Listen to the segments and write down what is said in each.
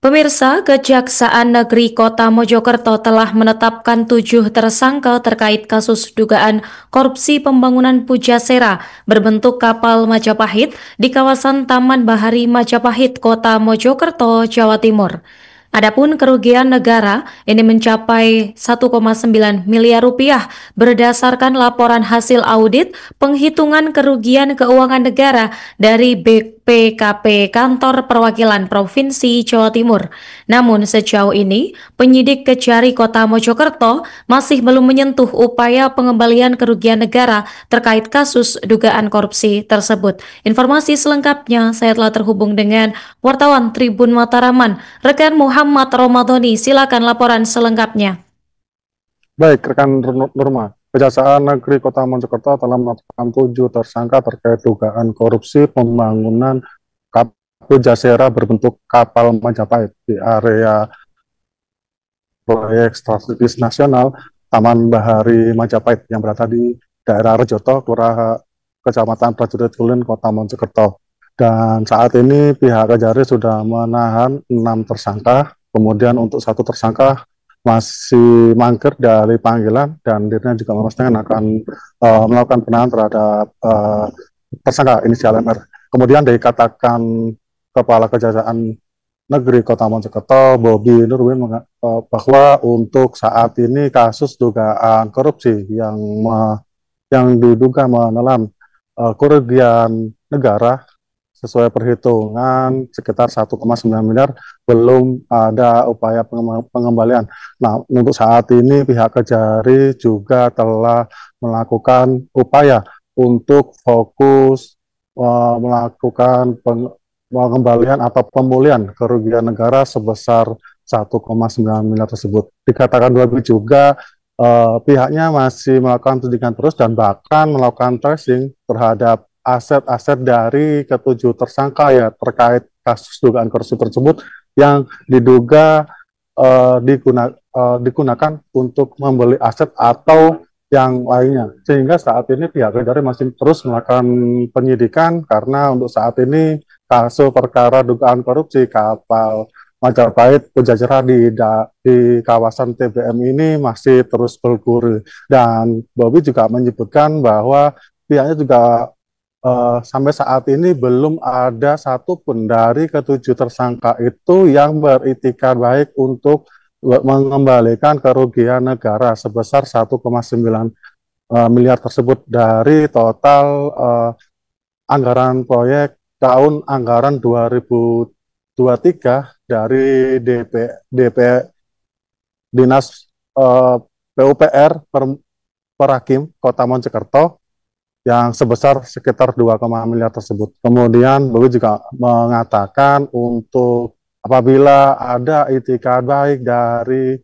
Pemirsa, Kejaksaan Negeri Kota Mojokerto telah menetapkan 7 tersangka terkait kasus dugaan korupsi pembangunan Pujasera berbentuk kapal Majapahit di kawasan Taman Bahari Majapahit, Kota Mojokerto, Jawa Timur. Adapun kerugian negara ini mencapai 1,9 miliar rupiah berdasarkan laporan hasil audit penghitungan kerugian keuangan negara dari BPKP Kantor Perwakilan Provinsi Jawa Timur. Namun sejauh ini penyidik Kejari Kota Mojokerto masih belum menyentuh upaya pengembalian kerugian negara terkait kasus dugaan korupsi tersebut. Informasi selengkapnya saya telah terhubung dengan wartawan Tribun Mataraman, rekan Muhammad Romadhoni. Silakan laporan selengkapnya. Baik, rekan Nurma. Kejaksaan Negeri Kota Mojokerto telah menetapkan 7 tersangka terkait dugaan korupsi pembangunan Pujasera berbentuk kapal Majapahit di area proyek strategis nasional Taman Bahari Majapahit yang berada di daerah Rejoto, Kecamatan Prajurit Kulin, Kota Mojokerto. Dan saat ini pihak Kejari sudah menahan 6 tersangka, kemudian untuk 1 tersangka masih mangkir dari panggilan dan dirinya juga memastikan akan melakukan penahanan terhadap tersangka inisial MR. Kemudian dikatakan Kepala Kejaksaan Negeri Kota Mojokerto, Bobi Nurwin, bahwa untuk saat ini kasus dugaan korupsi yang diduga menelan kerugian negara sesuai perhitungan sekitar 1,9 miliar belum ada upaya pengembalian. Nah, untuk saat ini pihak Kejari juga telah melakukan upaya untuk fokus melakukan pengembalian atau pemulihan kerugian negara sebesar 1,9 miliar tersebut. Dikatakan Bobi juga pihaknya masih melakukan penyidikan terus dan bahkan melakukan tracing terhadap aset-aset dari ke-7 tersangka ya terkait kasus dugaan korupsi tersebut yang diduga digunakan untuk membeli aset atau yang lainnya. Sehingga saat ini pihak Kejari masih terus melakukan penyidikan karena untuk saat ini kasus perkara dugaan korupsi kapal Majapahit Pujasera di kawasan TBM ini masih terus bergulir. Dan Bobi juga menyebutkan bahwa pihaknya juga sampai saat ini belum ada satupun dari ke-7 tersangka itu yang beritikad baik untuk mengembalikan kerugian negara sebesar 1,9 miliar tersebut dari total anggaran proyek tahun anggaran 2023 dari DP Dinas PUPR Perhakim Kota Mojokerto yang sebesar sekitar 2, miliar tersebut. Kemudian Bobi juga mengatakan untuk apabila ada itikad baik dari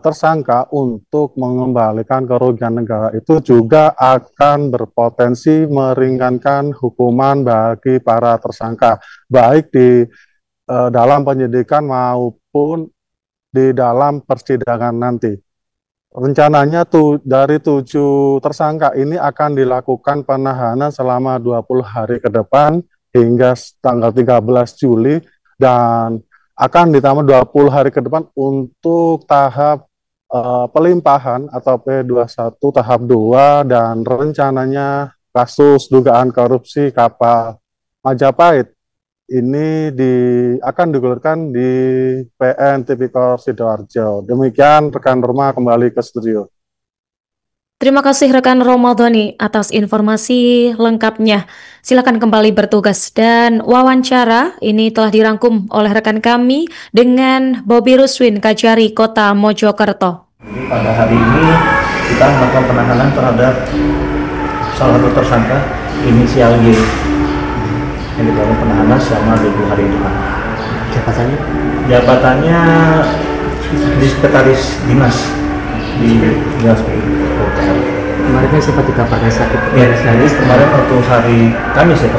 tersangka untuk mengembalikan kerugian negara itu juga akan berpotensi meringankan hukuman bagi para tersangka, baik di dalam penyidikan maupun di dalam persidangan nanti. Rencananya dari 7 tersangka ini akan dilakukan penahanan selama 20 hari ke depan hingga tanggal 13 Juli dan akan ditambah 20 hari ke depan untuk tahap pelimpahan atau P21 tahap 2 dan rencananya kasus dugaan korupsi kapal Majapahit ini akan digulirkan di PN Tipikor Sidoarjo. Demikian rekan Nurma, kembali ke studio. Terima kasih rekan Romadhoni atas informasi lengkapnya. Silakan kembali bertugas dan wawancara ini telah dirangkum oleh rekan kami dengan Bobi Ruswin, Kejari Kota Mojokerto. Jadi pada hari ini kita melakukan penahanan terhadap salah satu tersangka inisial Y yang dilakukan penahanan selama 20 hari ke depan. Jabatannya? Jabatannya di sekretaris dinas di Dinas PUPR. Kemarin kan sempat dikabarkan sakit. Ya, kemarin waktu hari Kamis ya,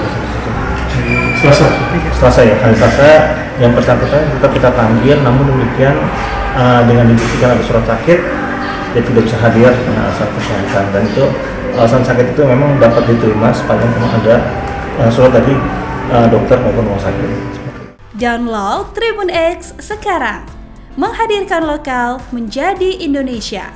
Selasa ya, hari Selasa yang bersangkutan tetap kita panggil, namun demikian dengan dibuktikan ada surat sakit, dia tidak bisa hadir karena alasan kesehatan, dan itu alasan sakit itu memang dapat diterima sepanjang memang ada surat dari dokter maupun rumah sakit. Download Tribun X sekarang. Menghadirkan lokal menjadi Indonesia.